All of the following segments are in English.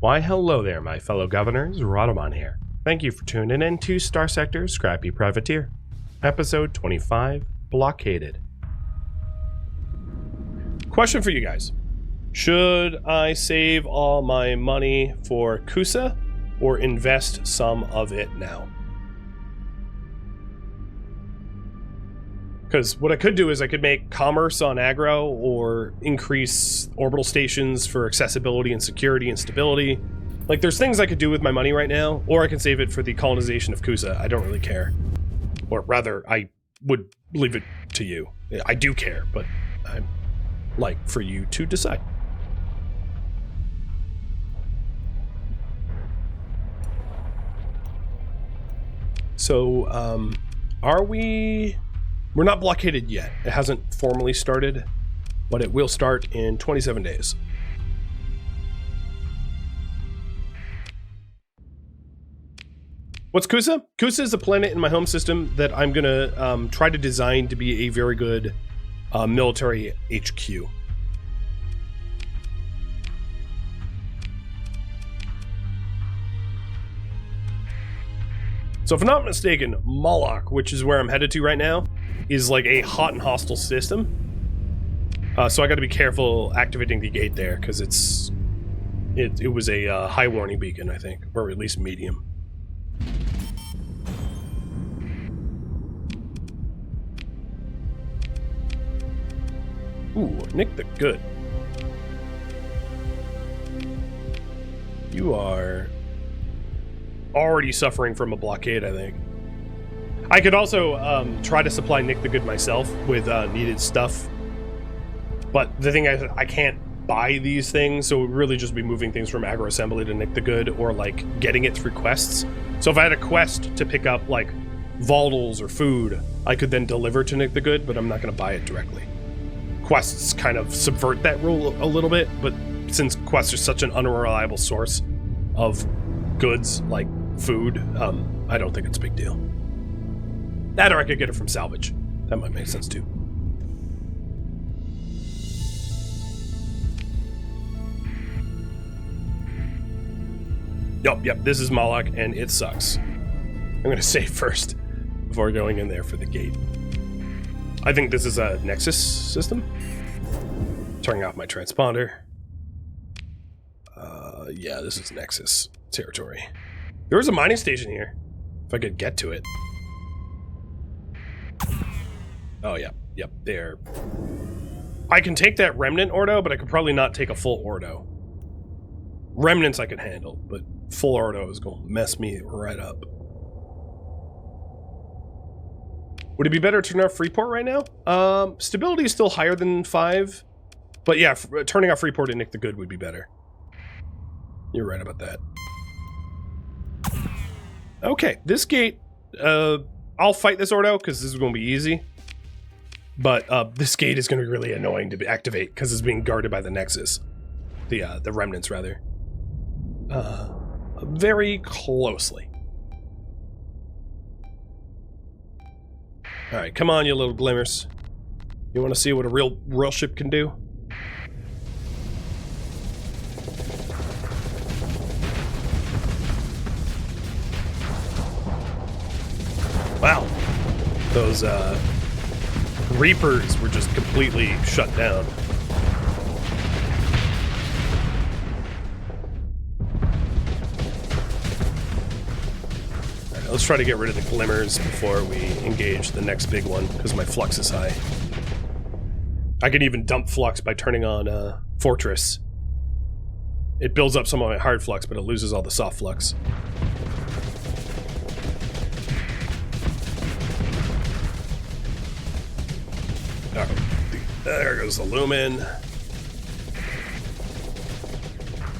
Why hello there, my fellow governors, Rhadamant here. Thank you for tuning in to Starsector Scrappy Privateer, Episode 25, Blockaded. Question for you guys. Should I save all my money for Kusa or invest some of it now? Because what I could do is I could make commerce on aggro or increase orbital stations for accessibility and security and stability. Like, there's things I could do with my money right now, or I can save it for the colonization of Kusa. I don't really care. Or rather, I would leave it to you. I do care, but I'd like for you to decide. So, are we... We're not blockaded yet. It hasn't formally started, but it will start in 27 days. What's Kusa? Kusa is a planet in my home system that I'm going to try to design to be a very good military HQ. So if I'm not mistaken, Moloch, which is where I'm headed to right now, is like a hot and hostile system. So I got to be careful activating the gate there, because it was a high warning beacon, I think, or at least medium. Ooh, Nick the Good. You are already suffering from a blockade, I think. I could also try to supply Nick the Good myself with needed stuff, but the thing is, I can't buy these things, so it would really just be moving things from aggro assembly to Nick the Good, or like getting it through quests. So if I had a quest to pick up like volatils or food, I could then deliver to Nick the Good, but I'm not going to buy it directly. Quests kind of subvert that rule a little bit, but since quests are such an unreliable source of goods like food, I don't think it's a big deal. That, or I could get it from salvage. That might make sense too. Yep, this is Moloch, and it sucks. I'm gonna save first before going in there for the gate. I think this is a Nexus system. Turning off my transponder. Yeah, this is Nexus territory. There was a mining station here, if I could get to it. Oh, yeah. Yep, there. I can take that Remnant Ordo, but I could probably not take a full Ordo. Remnants I could handle, but full Ordo is going to mess me right up. Would it be better to turn off Freeport right now? Stability is still higher than 5. But yeah, turning off Freeport and Nick the Good would be better. You're right about that. Okay, this gate, I'll fight this Ordo, because this is going to be easy. But this gate is going to be really annoying to activate, because it's being guarded by the Nexus. The Remnants, rather. Very closely. Alright, come on, you little glimmers. You want to see what a real ship can do? Wow. Those, Reapers were just completely shut down. Alright, let's try to get rid of the glimmers before we engage the next big one, because my flux is high. I can even dump flux by turning on Fortress. It builds up some of my hard flux, but it loses all the soft flux. There goes the Lumen.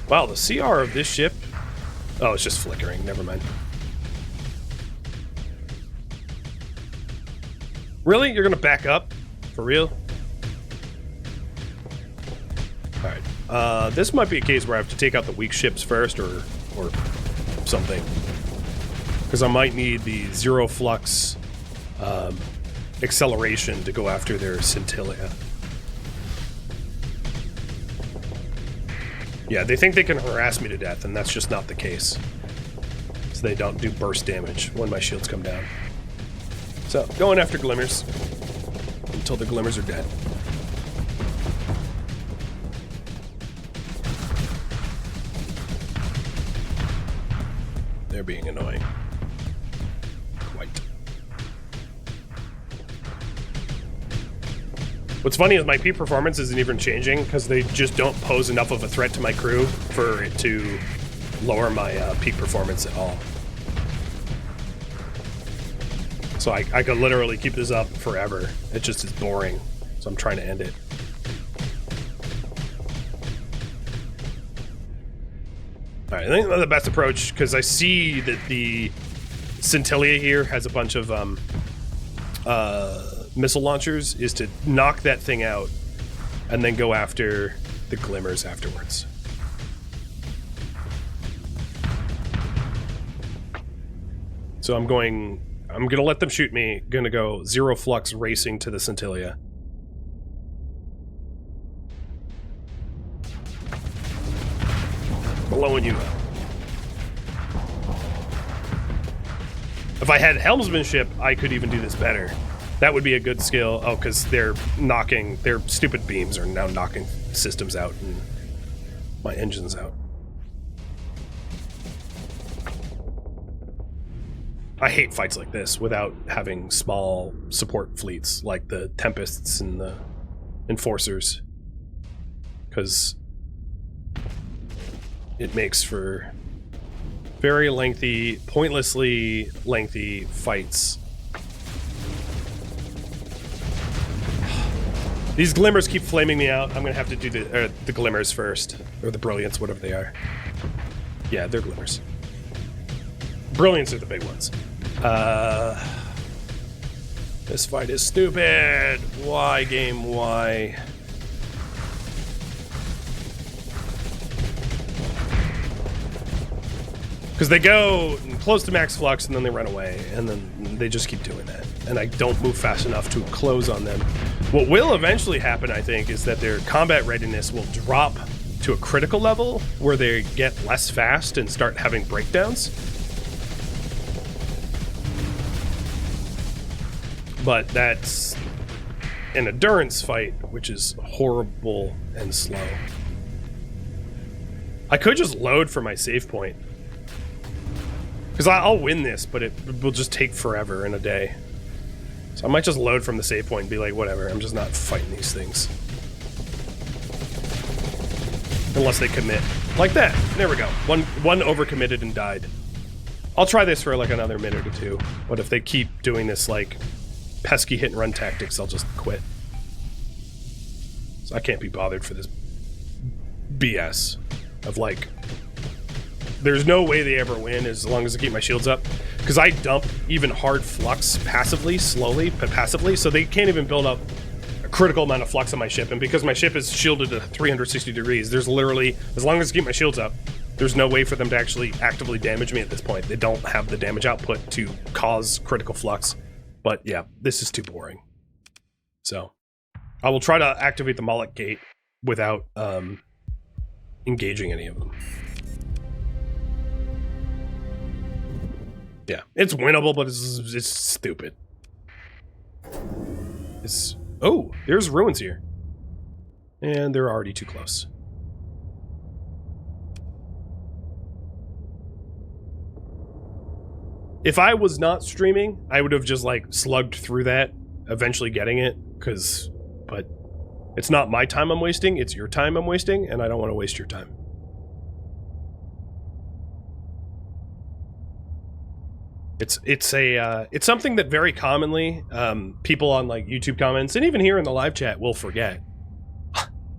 Wow, the CR of this ship... Oh, it's just flickering. Never mind. Really? You're gonna back up? For real? Alright. This might be a case where I have to take out the weak ships first, or something. Because I might need the zero flux acceleration to go after their Scintilla. Yeah, they think they can harass me to death, and that's just not the case. So they don't do burst damage when my shields come down. So, going after glimmers until the glimmers are dead. They're being annoying. Quite. What's funny is my peak performance isn't even changing because they just don't pose enough of a threat to my crew for it to lower my peak performance at all. So I could literally keep this up forever. It just is boring. So I'm trying to end it. Alright, I think the best approach, because I see that the Scintilla here has a bunch of missile launchers, is to knock that thing out and then go after the glimmers afterwards. So I'm gonna let them shoot me, gonna go zero flux racing to the Scintilla. Blowing you up. If I had helmsmanship, I could even do this better. That would be a good skill. Oh, because they're knocking, their stupid beams are now knocking systems out and my engine's out. I hate fights like this without having small support fleets like the Tempests and the Enforcers, because it makes for very lengthy, pointlessly lengthy fights. These glimmers keep flaming me out. I'm gonna have to do the glimmers first, or the brilliance, whatever they are. Yeah, they're glimmers. Brilliance are the big ones. This fight is stupid. Why, game? Why? Because they go close to max flux and then they run away, and then they just keep doing that. And I don't move fast enough to close on them. What will eventually happen, I think, is that their combat readiness will drop to a critical level where they get less fast and start having breakdowns. But that's an endurance fight, which is horrible and slow. I could just load for my save point. Because I'll win this, but it will just take forever in a day. So I might just load from the save point and be like, whatever, I'm just not fighting these things. Unless they commit. Like that. There we go. One overcommitted and died. I'll try this for like another minute or two. But if they keep doing this like pesky hit and run tactics, I'll just quit. So I can't be bothered for this BS of like, there's no way they ever win as long as I keep my shields up. Because I dump even hard flux passively, slowly, but passively, so they can't even build up a critical amount of flux on my ship. And because my ship is shielded to 360 degrees, there's literally, as long as I keep my shields up, there's no way for them to actually actively damage me at this point. They don't have the damage output to cause critical flux. But yeah, this is too boring. So I will try to activate the Moloch gate without engaging any of them. Yeah, it's winnable, but it's stupid. Oh, there's ruins here. And they're already too close. If I was not streaming, I would have just like slugged through that, eventually getting it, but it's not my time I'm wasting, it's your time I'm wasting, and I don't want to waste your time. It's something that very commonly people on like YouTube comments and even here in the live chat will forget.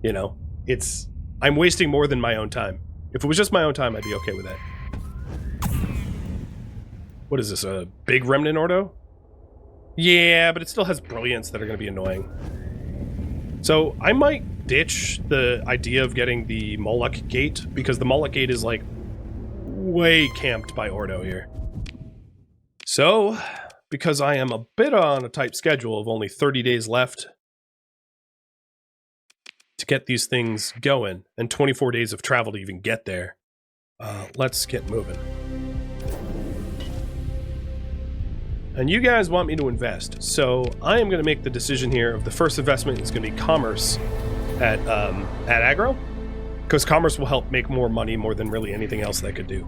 You know, I'm wasting more than my own time. If it was just my own time, I'd be okay with that. What is this, a big Remnant Ordo? Yeah, but it still has brilliance that are going to be annoying. So I might ditch the idea of getting the Moloch gate, because the Moloch gate is like way camped by Ordo here. So, because I am a bit on a tight schedule of only 30 days left to get these things going, and 24 days of travel to even get there. Let's get moving. And you guys want me to invest, so I am going to make the decision here of the first investment is going to be commerce at aggro, because commerce will help make more money more than really anything else that I could do.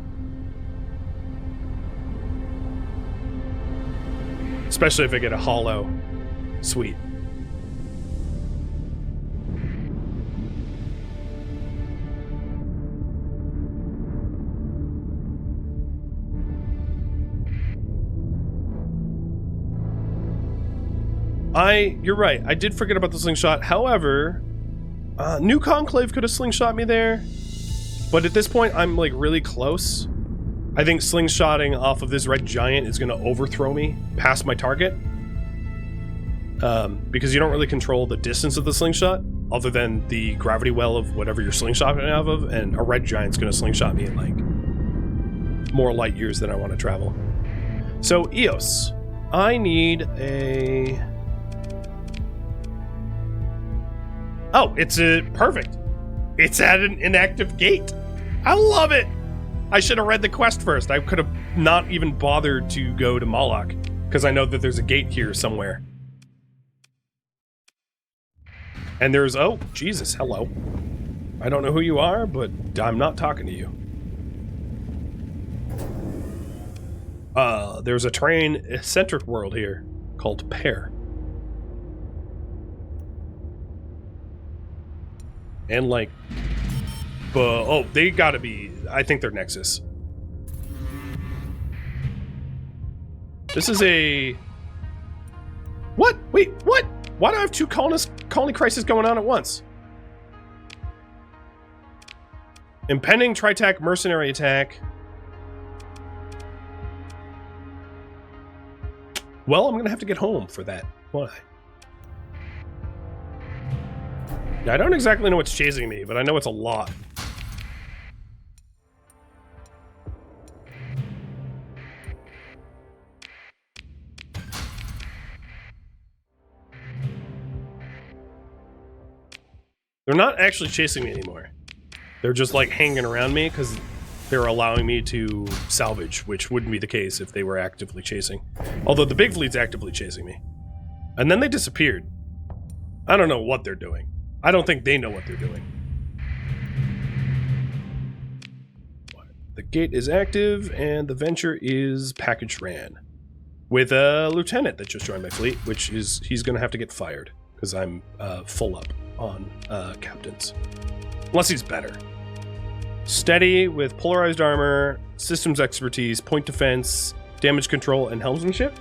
Especially if I get a hollow. Sweet. You're right, I did forget about the slingshot. However, New Conclave could have slingshot me there, but at this point I'm like really close. I think slingshotting off of this red giant is going to overthrow me past my target. Because you don't really control the distance of the slingshot, other than the gravity well of whatever you're slingshotting out of, and a red giant's going to slingshot me in like more light years than I want to travel. So Eos, I need a... Oh, it's perfect. It's at an inactive gate. I love it. I should have read the quest first. I could have not even bothered to go to Moloch, because I know that there's a gate here somewhere. And there's, oh, Jesus, hello. I don't know who you are, but I'm not talking to you. There's a terrain-centric world here called Pear. And like, oh, they gotta be, I think they're Nexus. This is a... What? Wait, what? Why do I have two colony crises going on at once? Impending Tritac mercenary attack. Well, I'm gonna have to get home for that. Why? Yeah, I don't exactly know what's chasing me, but I know it's a lot. They're not actually chasing me anymore. They're just like hanging around me because they're allowing me to salvage, which wouldn't be the case if they were actively chasing. Although the big fleet's actively chasing me. And then they disappeared. I don't know what they're doing. I don't think they know what they're doing. The gate is active and the Venture is package ran. With a lieutenant that just joined my fleet, which is, he's gonna have to get fired because I'm full up on captains. Unless he's better. Steady with polarized armor, systems expertise, point defense, damage control, and helmsmanship.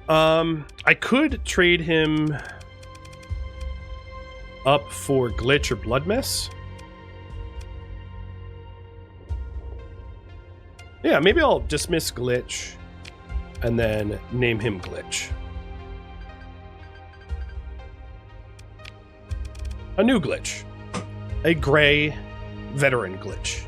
I could trade him up for glitch or blood mess. Yeah, maybe I'll dismiss glitch and then name him glitch. A new glitch. A gray veteran glitch.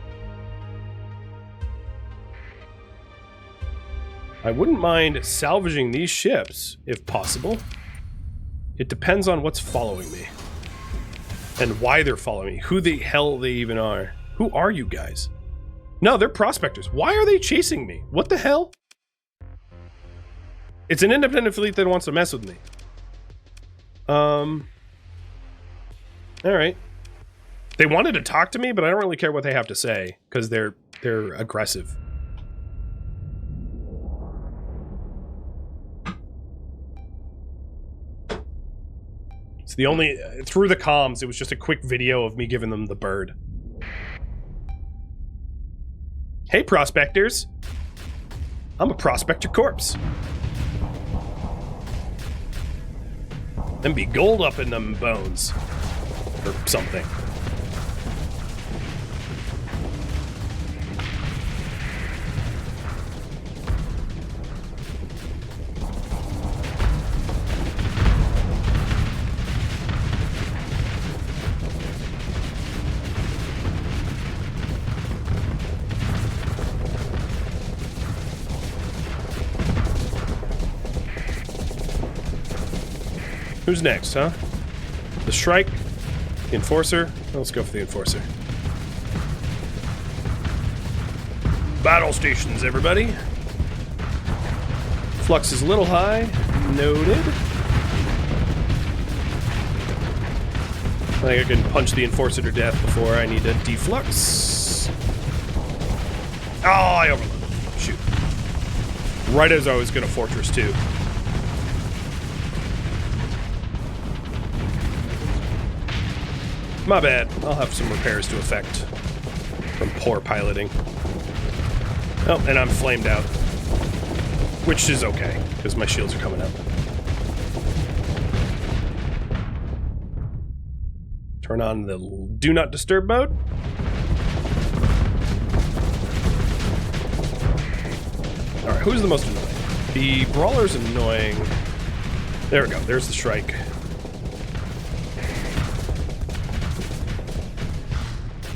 I wouldn't mind salvaging these ships, if possible. It depends on what's following me. And why they're following me. Who the hell they even are. Who are you guys? No, they're prospectors. Why are they chasing me? What the hell? It's an independent fleet that wants to mess with me. Alright. They wanted to talk to me, but I don't really care what they have to say, because they're aggressive. It's the only... through the comms, it was just a quick video of me giving them the bird. Hey, prospectors! I'm a prospector corpse. And be gold up in them bones. Or something. Who's next, huh? The Shrike, the Enforcer. Let's go for the Enforcer. Battle stations, everybody. Flux is a little high. Noted. I think I can punch the Enforcer to death before I need to deflux. Oh, I overloaded. Shoot. Right as I was going to Fortress 2. My bad. I'll have some repairs to effect from poor piloting. Oh, and I'm flamed out. Which is okay, because my shields are coming up. Turn on the Do Not Disturb mode. Alright, who's the most annoying? The Brawler's annoying. There we go, there's the Shrike.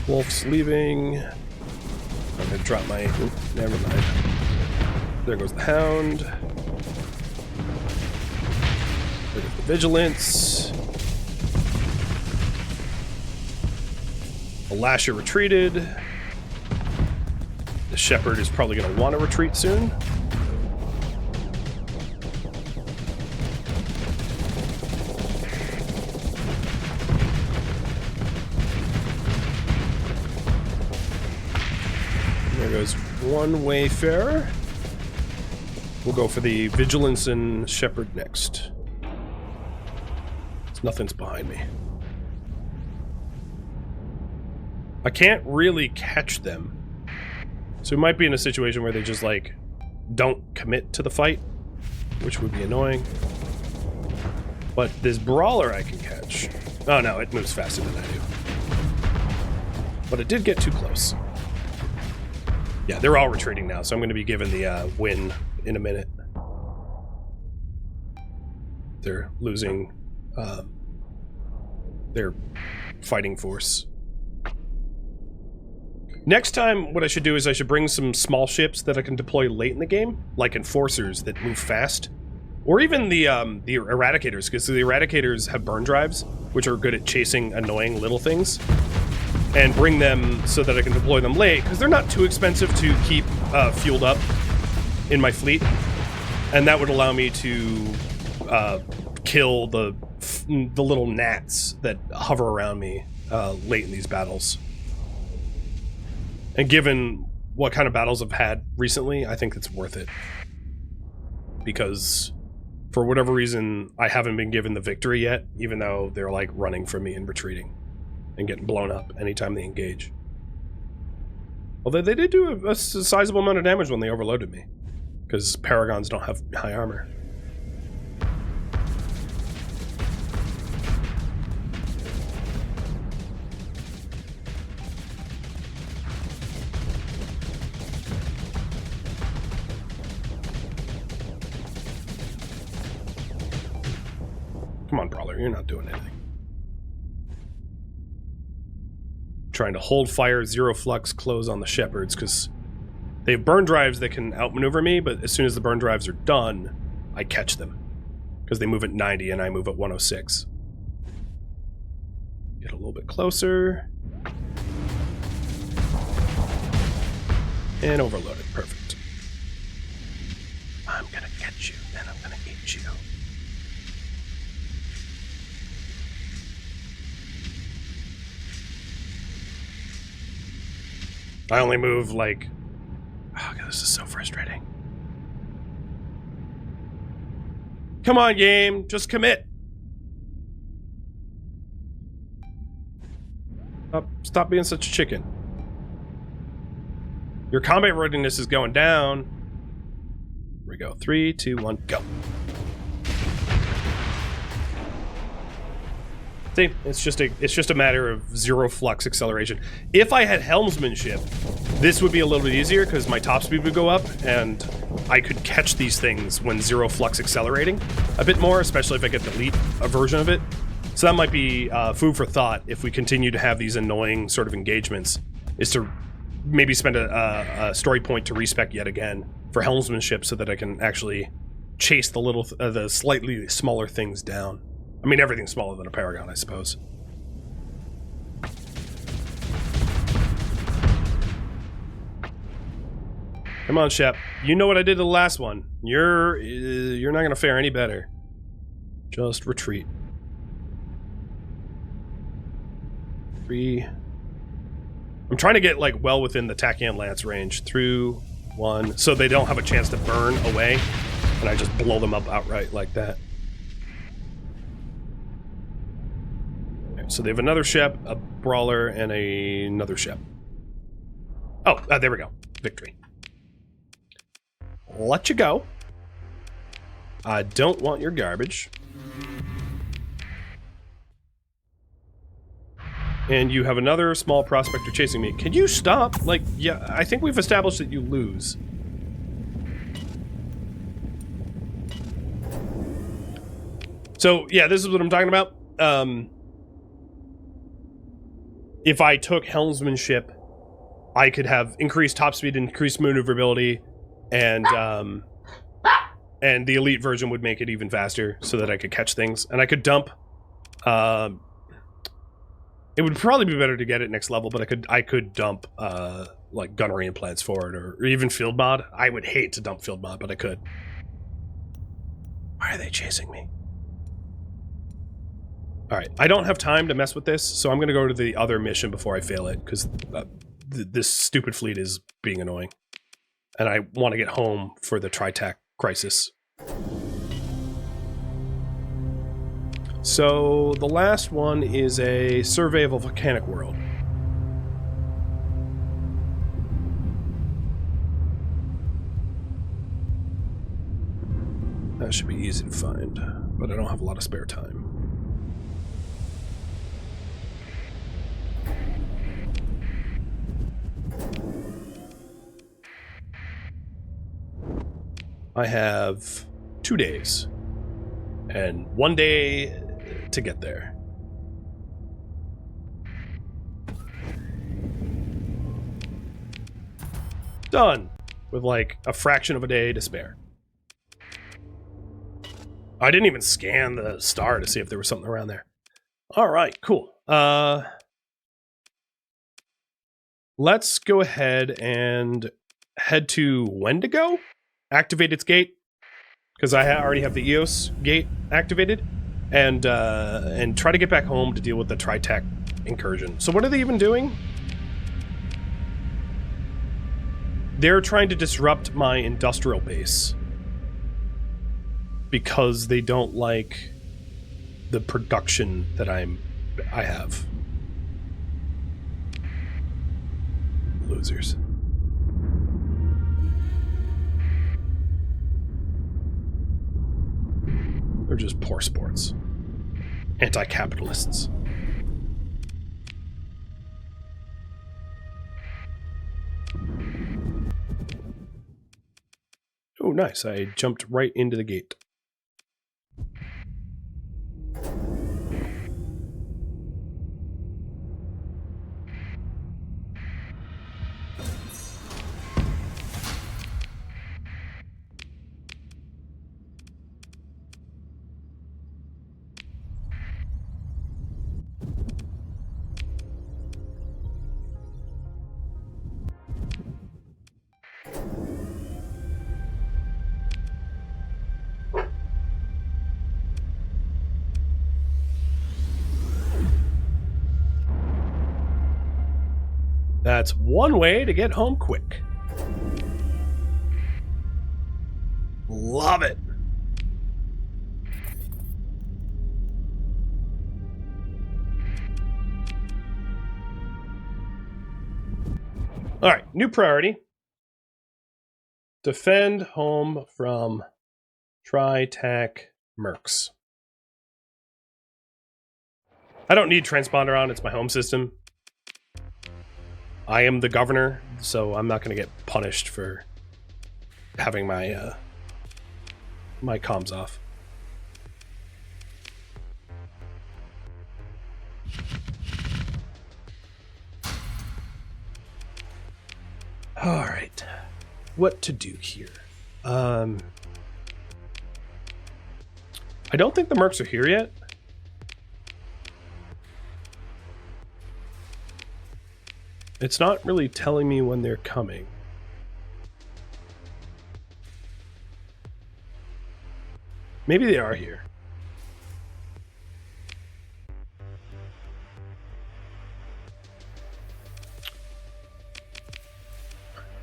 Wolf's leaving. I'm gonna drop my... Oops, never mind. There goes the Hound. There goes the Vigilance. The Lasher retreated. The Shepherd is probably going to want to retreat soon. There goes one Wayfarer. We'll go for the Vigilance and Shepherd next. Nothing's behind me. I can't really catch them. So we might be in a situation where they just, like, don't commit to the fight, which would be annoying. But this Brawler I can catch. Oh no, it moves faster than I do. But it did get too close. Yeah, they're all retreating now, so I'm going to be given the win in a minute. They're losing their fighting force. Next time, what I should do is I should bring some small ships that I can deploy late in the game, like Enforcers that move fast. Or even the Eradicators, because the Eradicators have burn drives, which are good at chasing annoying little things. And bring them so that I can deploy them late, because they're not too expensive to keep fueled up in my fleet. And that would allow me to kill the little gnats that hover around me late in these battles. And given what kind of battles I've had recently, I think it's worth it. Because for whatever reason, I haven't been given the victory yet, even though they're like running from me and retreating and getting blown up anytime they engage. Although they did do a sizable amount of damage when they overloaded me, because Paragons don't have high armor. Come on, Brawler, you're not doing anything. Trying to hold fire, zero flux, close on the Shepherds, because they have burn drives that can outmaneuver me, but as soon as the burn drives are done, I catch them. Because they move at 90 and I move at 106. Get a little bit closer. And overload it. Perfect. I'm gonna get you, and I'm gonna eat you. I only move like... Oh god, this is so frustrating. Come on, game, just commit. Stop being such a chicken. Your combat readiness is going down. Here we go. 3, 2, 1, go. See, it's just a matter of zero flux acceleration. If I had helmsmanship, this would be a little bit easier because my top speed would go up and I could catch these things when zero flux accelerating a bit more, especially if I get the elite version of it. So that might be food for thought if we continue to have these annoying sort of engagements, is to maybe spend a story point to respec yet again for helmsmanship so that I can actually chase the slightly smaller things down. I mean, everything's smaller than a Paragon, I suppose. Come on, Shep. You know what I did to the last one. You're not gonna fare any better. Just retreat. 3. I'm trying to get, like, well within the Tachyon Lance range. Through 1. So they don't have a chance to burn away. And I just blow them up outright like that. Okay, so they have another Shep, a Brawler, and another Shep. Oh, there we go. Victory. Let you go. I don't want your garbage. And you have another small prospector chasing me. Can you stop? Like, yeah, I think we've established that you lose. So, yeah, this is what I'm talking about. If I took Helmsmanship, I could have increased top speed, increased maneuverability, and the elite version would make it even faster so that I could catch things. And I could dump... it would probably be better to get it next level, but I could dump like gunnery implants for it, or even field mod. I would hate to dump field mod, but I could. Why are they chasing me? Alright, I don't have time to mess with this, so I'm gonna go to the other mission before I fail it, because this stupid fleet is being annoying. And I want to get home for the Tritac crisis. So, the last one is a survey of a volcanic world. That should be easy to find, but I don't have a lot of spare time. I have 2 days, and 1 day to get there. Done! With like a fraction of a day to spare. I didn't even scan the star to see if there was something around there. Alright, cool. Let's go ahead and head to Wendigo? Activate its gate, because I already have the EOS gate activated, and try to get back home to deal with the Tritac incursion. So what are they even doing? They're trying to disrupt my industrial base because they don't like the production that I have. Losers. They're just poor sports. Anti-capitalists. Oh, nice. I jumped right into the gate. That's one way to get home quick. Love it. All right, new priority. Defend home from Tritac mercs. I don't need transponder on, it's my home system. I am the governor, so I'm not going to get punished for having my my comms off. All right, what to do here? I don't think the mercs are here yet. It's not really telling me when they're coming. Maybe they are here.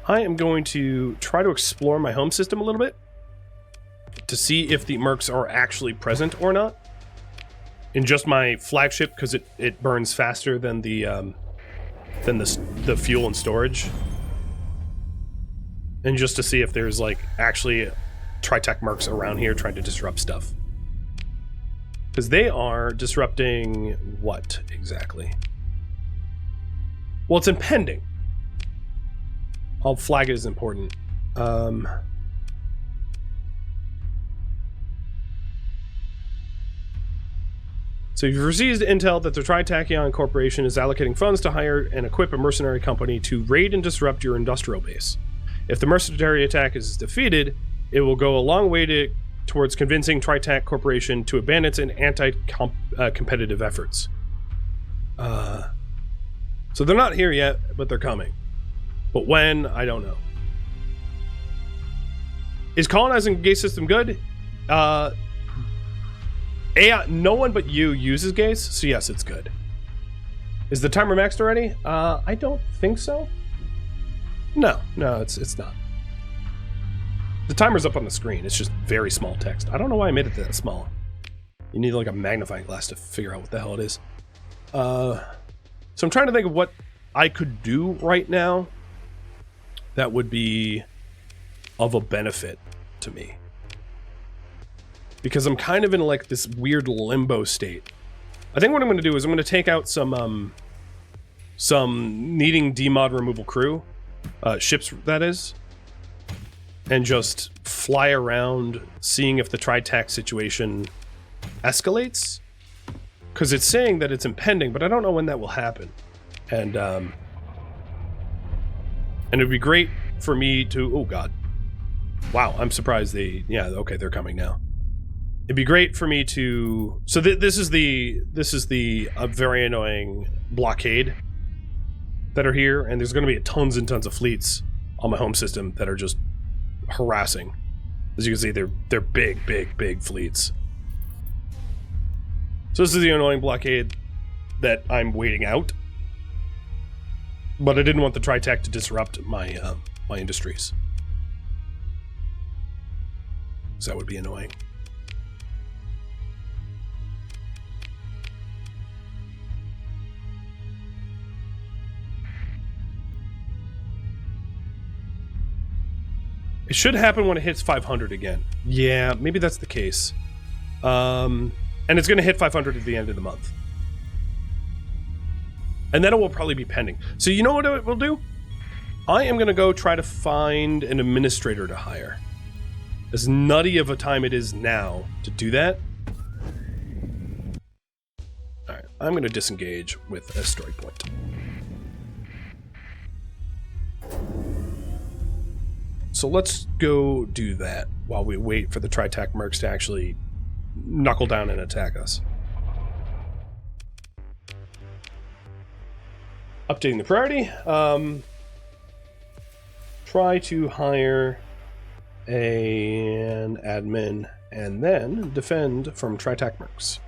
I am going to try to explore my home system a little bit to see if the mercs are actually present or not. In just my flagship, because it burns faster than the fuel and storage. And just to see if there's like actually Tritech mercs around here trying to disrupt stuff. Because they are disrupting what exactly? Well, it's impending. I'll flag it as important. So you've received intel that the Tritachyon Corporation is allocating funds to hire and equip a mercenary company to raid and disrupt your industrial base. If the mercenary attack is defeated, it will go a long way towards convincing Tritech Corporation to abandon its anti-competitive efforts. So they're not here yet, but they're coming. But when, I don't know. Is colonizing Gay System good? AI, no one but you uses gaze, so yes, it's good. Is the timer maxed already? I don't think so. No, it's not. The timer's up on the screen. It's just very small text. I don't know why I made it that small. You need like a magnifying glass to figure out what the hell it is. So I'm trying to think of what I could do right now that would be of a benefit to me. Because I'm kind of in like this weird limbo state. I think what I'm going to do is I'm going to take out some needing demod removal crew, ships that is, and just fly around seeing if the Tritech situation escalates. Because it's saying that it's impending, but I don't know when that will happen. And it'd be great for me to, oh god. Wow, I'm surprised yeah, okay, they're coming now. It'd be great for me to... So this is the very annoying blockade that are here, and there's going to be tons and tons of fleets on my home system that are just harassing. As you can see, they're big fleets. So this is the annoying blockade that I'm waiting out. But I didn't want the Tritech to disrupt my my industries. So that would be annoying. It should happen when it hits 500 again. Yeah, maybe that's the case. And it's going to hit 500 at the end of the month. And then it will probably be pending. So you know what it will do? I am going to go try to find an administrator to hire. As nutty of a time it is now to do that. Alright, I'm going to disengage with a strike point. So let's go do that while we wait for the Tritech mercs to actually knuckle down and attack us. Updating the priority. Try to hire an admin and then defend from Tritech mercs.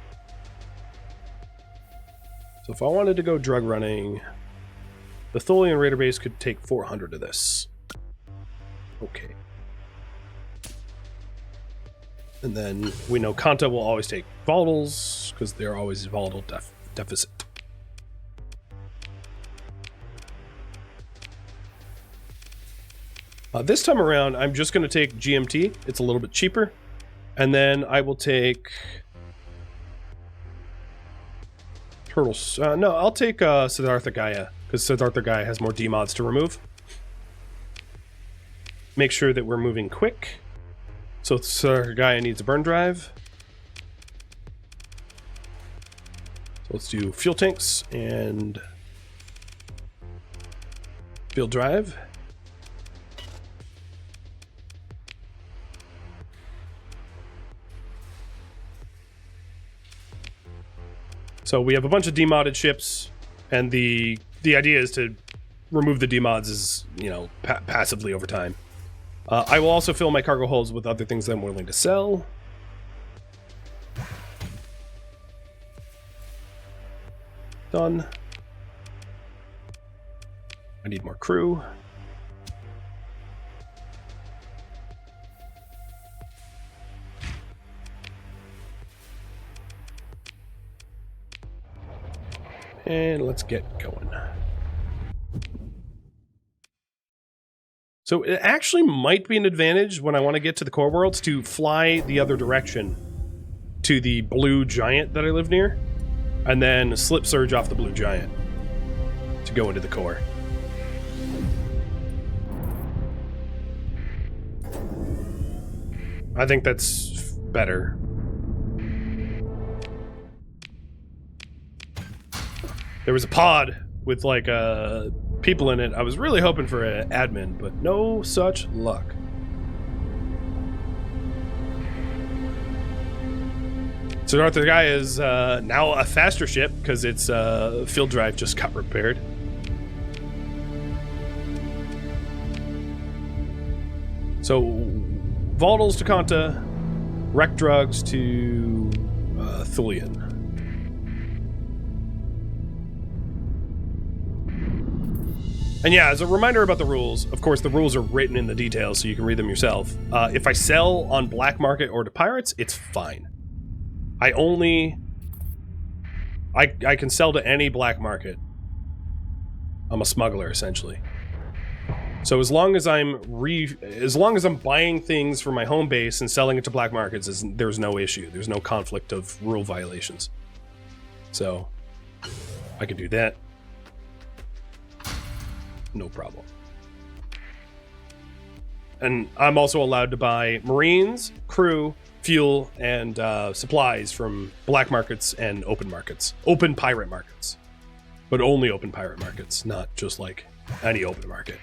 So if I wanted to go drug running, the Tholian Raider base could take 400 of this. Okay. And then we know Kanta will always take volatiles because they're always volatile deficit. This time around, I'm just going to take GMT. It's a little bit cheaper. And then I will take... Turtles. No, I'll take Siddhartha Gaia because Siddhartha Gaia has more demods to remove. Make sure that we're moving quick. So Siddhartha Gaia needs a burn drive. So let's do fuel tanks and field drive. So we have a bunch of demodded ships, and the idea is to remove the demods as, you know, passively over time. I will also fill my cargo holds with other things that I'm willing to sell. Done. I need more crew. And let's get going. So it actually might be an advantage when I want to get to the core worlds to fly the other direction to the blue giant that I live near, and then slip surge off the blue giant to go into the core. I think that's better. There was a pod with like people in it. I was really hoping for an admin, but no such luck. So Arthur, the guy is now a faster ship because its field drive just got repaired. So Volatils to Kanta, Wreck Drugs to Thulian. And yeah, as a reminder about the rules, of course, the rules are written in the details so you can read them yourself. If I sell on black market or to pirates, it's fine. I can sell to any black market. I'm a smuggler, essentially. So as long as I'm buying things for my home base and selling it to black markets, there's no issue. There's no conflict of rule violations. So I can do that. No problem. And I'm also allowed to buy Marines, crew, fuel, and supplies from black markets and open markets. Open pirate markets. But only open pirate markets, not just like any open market.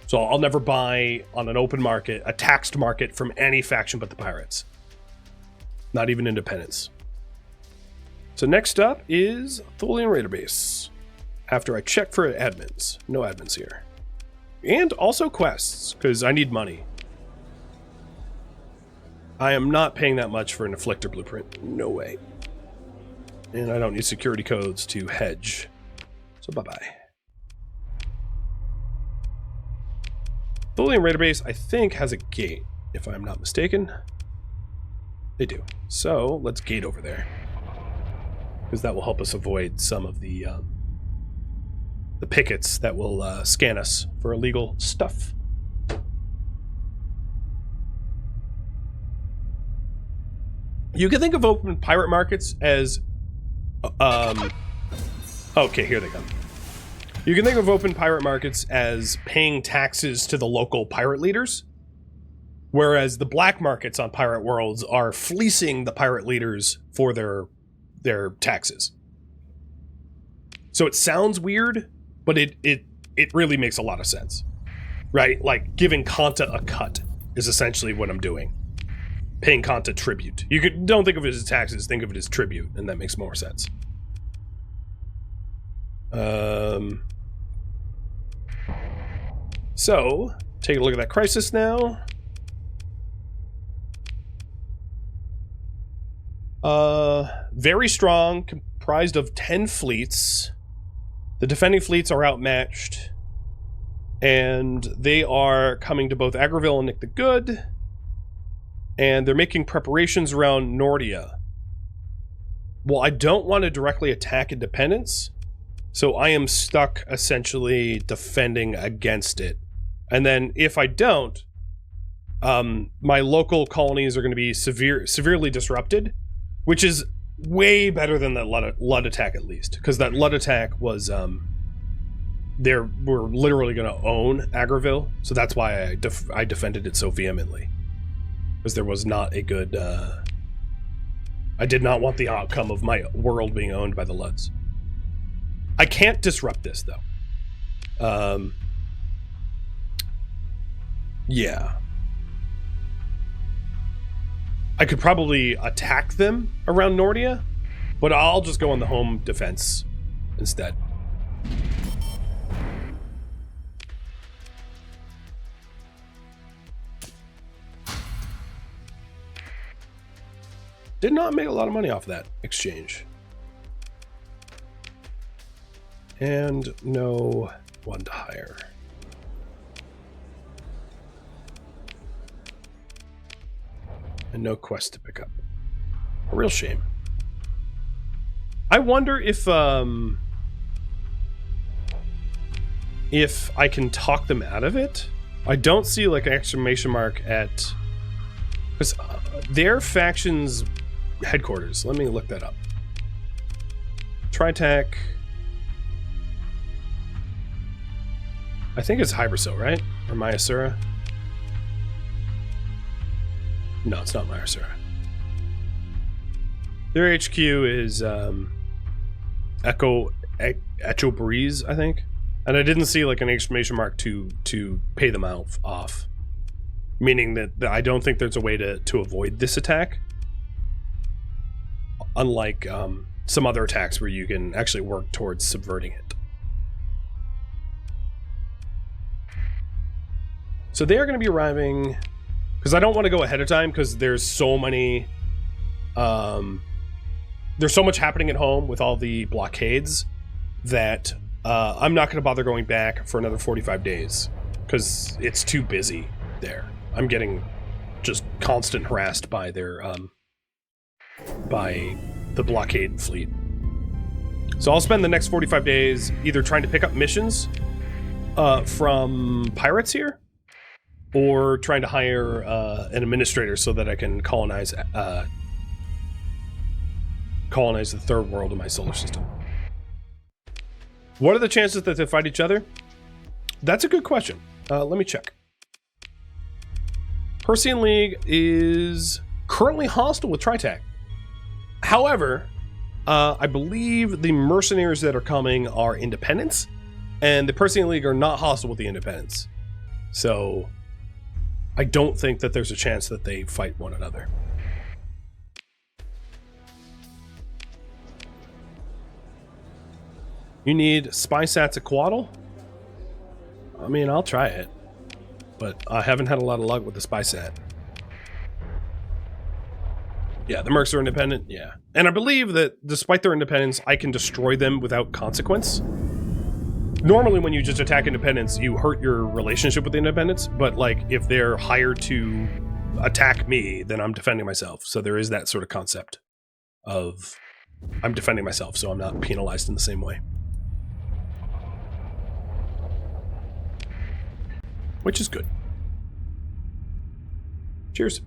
So I'll never buy on an open market, a taxed market from any faction but the pirates. Not even independents. So next up is Thulian Raider Base. After I check for admins. No admins here. And also quests, because I need money. I am not paying that much for an Afflictor blueprint. No way. And I don't need security codes to hedge. So bye-bye. Thulian Raider Base, I think, has a gate, if I'm not mistaken. They do. So let's gate over there. Because that will help us avoid some of the pickets that will scan us for illegal stuff. You can think of open pirate markets as okay, here they come. You can think of open pirate markets as paying taxes to the local pirate leaders, whereas the black markets on pirate worlds are fleecing the pirate leaders for their taxes. So it sounds weird, but it really makes a lot of sense, right? Like giving Kanta a cut is essentially what I'm doing. Paying Kanta tribute. Don't think of it as taxes, think of it as tribute, and that makes more sense. So, take a look at that crisis now. Very strong, comprised of 10 fleets. The defending fleets are outmatched, and they are coming to both Agriville and Nick the Good, and they're making preparations around Nordia. Well, I don't want to directly attack Independence, so I am stuck essentially defending against it. And then if I don't, my local colonies are going to be severely disrupted, which is way better than that Lud attack, at least, because that Lud attack was we're literally going to own Agriville, so that's why I defended it so vehemently, because there was not a good I did not want the outcome of my world being owned by the Luds. I can't disrupt this though. Yeah, I could probably attack them around Nordia, but I'll just go on the home defense instead. Did not make a lot of money off that exchange. And no one to hire. And no quest to pick up. A real shame. I wonder if I can talk them out of it. I don't see like an exclamation mark at, because their faction's headquarters. Let me look that up. Tritech. I think it's Hyberso, right? Or Myasura? No, it's not Myasura. Their HQ is Echo Breeze, I think. And I didn't see like an exclamation mark to pay them off. Meaning that I don't think there's a way to avoid this attack. Unlike some other attacks where you can actually work towards subverting it. So they are going to be arriving, because I don't want to go ahead of time because there's so many, there's so much happening at home with all the blockades that I'm not going to bother going back for another 45 days because it's too busy there. I'm getting just constant harassed by their, by the blockade fleet. So I'll spend the next 45 days either trying to pick up missions from pirates here, or trying to hire an administrator so that I can colonize the third world of my solar system. What are the chances that they fight each other? That's a good question. Let me check. Persean League is currently hostile with Tritech. However, I believe the mercenaries that are coming are independents, and the Persean League are not hostile with the independents. So I don't think that there's a chance that they fight one another. You need spy sats at Quaddle? I mean, I'll try it, but I haven't had a lot of luck with the spy sat. Yeah, the mercs are independent, yeah. And I believe that despite their independence, I can destroy them without consequence. Normally when you just attack independents, you hurt your relationship with the independents, but like if they're hired to attack me, then I'm defending myself. So there is that sort of concept of I'm defending myself, so I'm not penalized in the same way. Which is good. Cheers.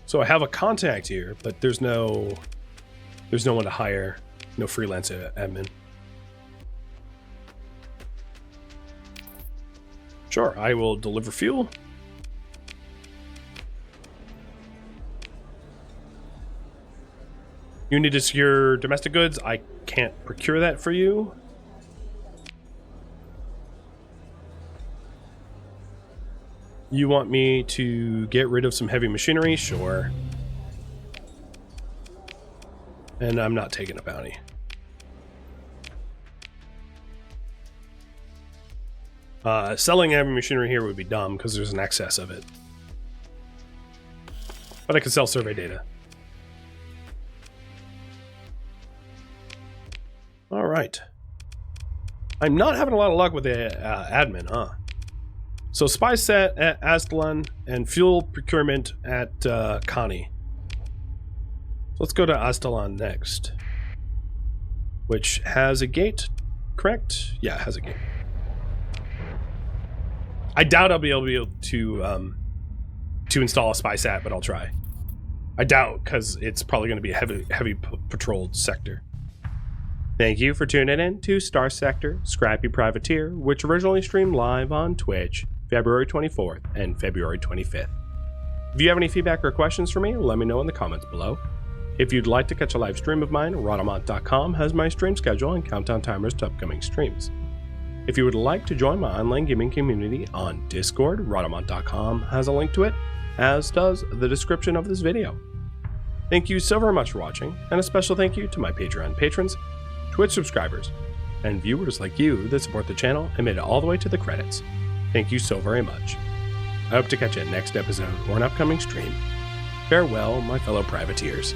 So I have a contact here, but there's no one to hire, no freelance admin. Sure, I will deliver fuel. You need to secure domestic goods. I can't procure that for you. You want me to get rid of some heavy machinery? Sure. And I'm not taking a bounty. Selling heavy machinery here would be dumb because there's an excess of it. But I could sell survey data. All right. I'm not having a lot of luck with the admin, huh? So spy set at Aztalan and fuel procurement at Connie. Let's go to Aztalan next, which has a gate, correct? Yeah, it has a gate. I doubt I'll be able to install a spy sat, but I'll try. I doubt, because it's probably going to be a heavy patrolled sector. Thank you for tuning in to Starsector, Scrappy Privateer, which originally streamed live on Twitch, February 24th and February 25th. If you have any feedback or questions for me, let me know in the comments below. If you'd like to catch a live stream of mine, Rhadamant.com has my stream schedule and countdown timers to upcoming streams. If you would like to join my online gaming community on Discord, Rhadamant.com has a link to it, as does the description of this video. Thank you so very much for watching, and a special thank you to my Patreon patrons, Twitch subscribers, and viewers like you that support the channel and made it all the way to the credits. Thank you so very much. I hope to catch you next episode or an upcoming stream. Farewell, my fellow privateers.